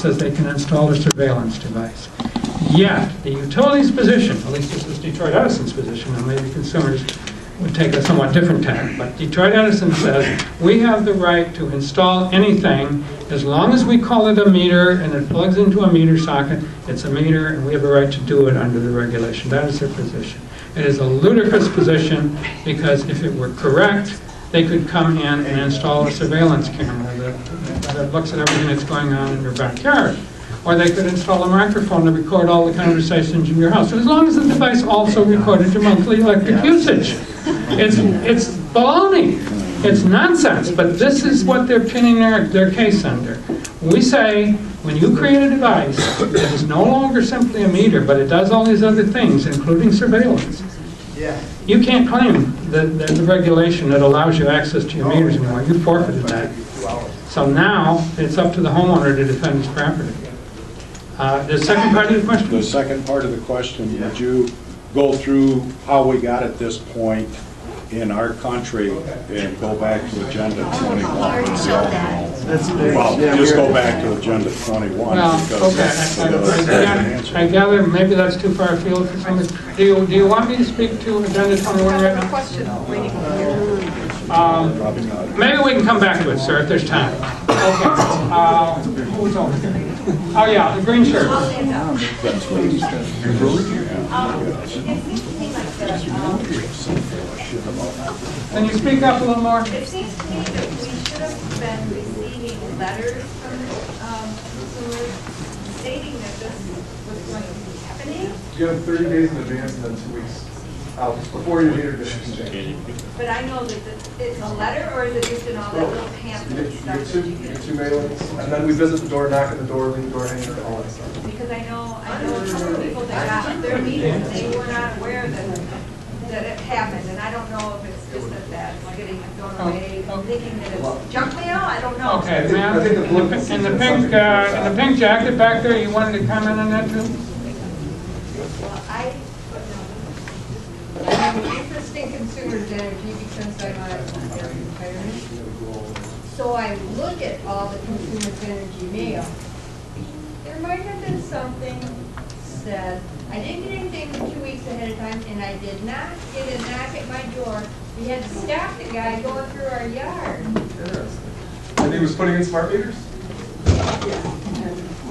says they can install a surveillance device. Yet, the utility's position, at least this is Detroit Edison's position, and maybe consumers would take a somewhat different tack, but Detroit Edison says we have the right to install anything as long as we call it a meter and it plugs into a meter socket. It's a meter and we have a right to do it under the regulation. That is their position. It is a ludicrous position because if it were correct, they could come in and install a surveillance camera that looks at everything that's going on in your backyard. Or they could install a microphone to record all the conversations in your house. As long as the device also recorded your monthly electric usage. It's baloney. It's nonsense. But this is what they're pinning their case under. We say, when you create a device that is no longer simply a meter, but it does all these other things, including surveillance, you can't claim the regulation that allows you access to your meters anymore. You forfeited that. So now, it's up to the homeowner to defend his property. The second part of the question? The second part of the question, would you go through how we got at this point in our country and go back to Agenda 21? Well, just go back to Agenda 21. Well, okay. I gather maybe that's too far afield for some. Do you want me to speak to Agenda 21 right now? Maybe we can come back to it, sir, if there's time. Okay. Who's over there? Oh yeah, the green shirt. Can you speak up a little more? It seems to me that we should have been receiving letters from consumers stating that this was going to be happening. You have 30 days in advance and then 2 weeks out before your meter gets changed. But I know that it's a letter, or is it just in all that little pamphlet stuff that you get? Two mailings, and then we visit the door, knock on the door, leave the door hanging, all that stuff. Because I know a couple of people that got their meters, they were not aware that it happened, and I don't know if it's just that that's getting thrown away, thinking that it's junk mail. I don't know. Okay, ma'am. In the pink jacket back there, you wanted to comment on that too? Well, I'm an interest in consumers' energy because I'm a retirement. So I look at all the consumers' energy mail. There might have been something said. I didn't get anything 2 weeks ahead of time, and I did not get a knock at my door. We had to stop the guy going through our yard. Interesting. And he was putting in smart meters?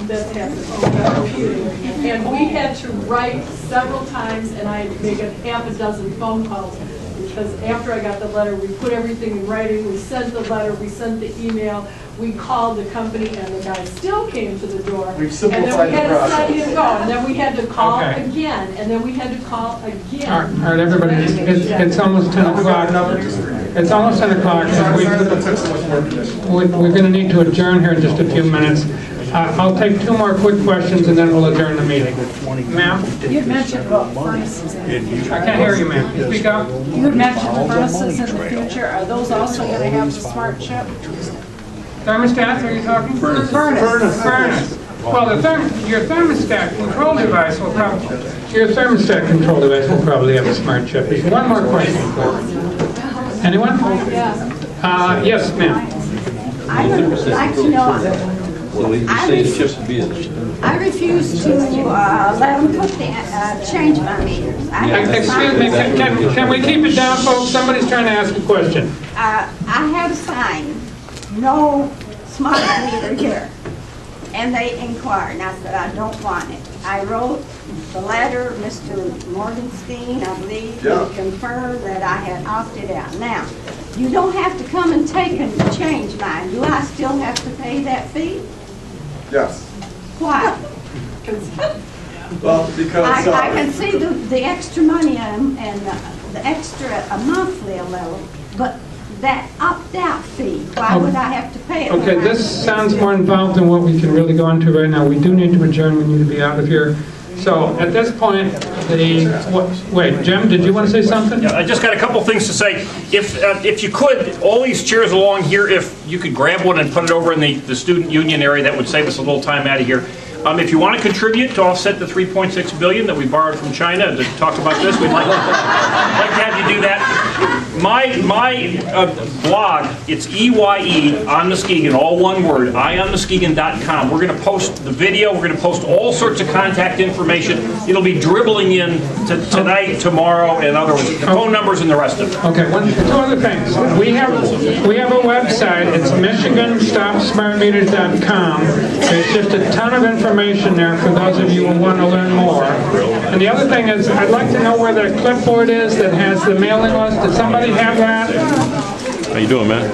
That happened. And we had to write several times, and I make a half a dozen phone calls, because after I got the letter, we put everything in writing, we sent the letter, we sent the email, we called the company, and the guy still came to the door. We've simplified the process. And then we had to let him go, and then we had to call again, and then we had to call again. All right, everybody, it's almost 10 o'clock. It's almost 10 o'clock. We're going to need to adjourn here in just a few minutes. I'll take 2 more quick questions and then we'll adjourn the meeting. Ma'am? You had mentioned about furnaces. I can't hear you, ma'am. Speak up. You had mentioned the furnaces in the future. Are those also going to have the smart chip? Thermostats, are you talking? Furnace. Well, your thermostat control device will probably have a smart chip. There's one more question. Anyone? Yes, ma'am. I would like to know. I refuse to let them put change my meters. Excuse me, can we keep it down, folks? Somebody's trying to ask a question. I had a sign, no smart meter here. And they inquired, and I said, I don't want it. I wrote the letter, Mr. Morgenstein, I believe, he confirmed that I had opted out. Now, you don't have to come and take and change mine. Do I still have to pay that fee? Yes. Why? Well, because I can see the extra money and the extra monthly a little, but that opt-out fee, why would I have to pay it? Okay, this sounds more involved than what we can really go into right now. We do need to adjourn. We need to be out of here. So at this point, wait, Jim, did you want to say something? Yeah, I just got a couple things to say. If you could, all these chairs along here, if you could grab one and put it over in the student union area, that would save us a little time out of here. If you want to contribute to offset the $3.6 billion that we borrowed from China to talk about this, we'd like to have you do that. my blog, it's EYE on Muskegon, all one word, ionmuskegon.com. We're going to post the video. We're going to post all sorts of contact information. It'll be dribbling in tonight, tomorrow, and other ones. The phone numbers and the rest of it. Okay, two other things. We have a website. It's MichiganStopSmartMeters.com. There's just a ton of information there for those of you who want to learn more. And the other thing is, I'd like to know where the clipboard is that has the mailing list. Does somebody have that? How you doing, man?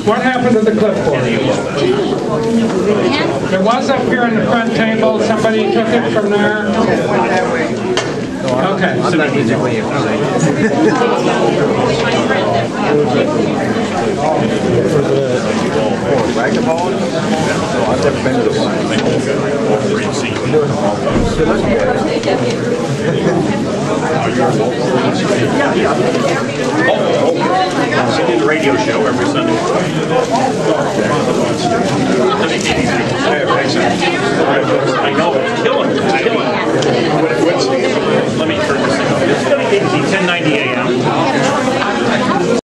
What happened to the clipboard? It was up here in the front table. Somebody took it from there. Okay. I've never been to one. I do the radio show every Sunday. I know it.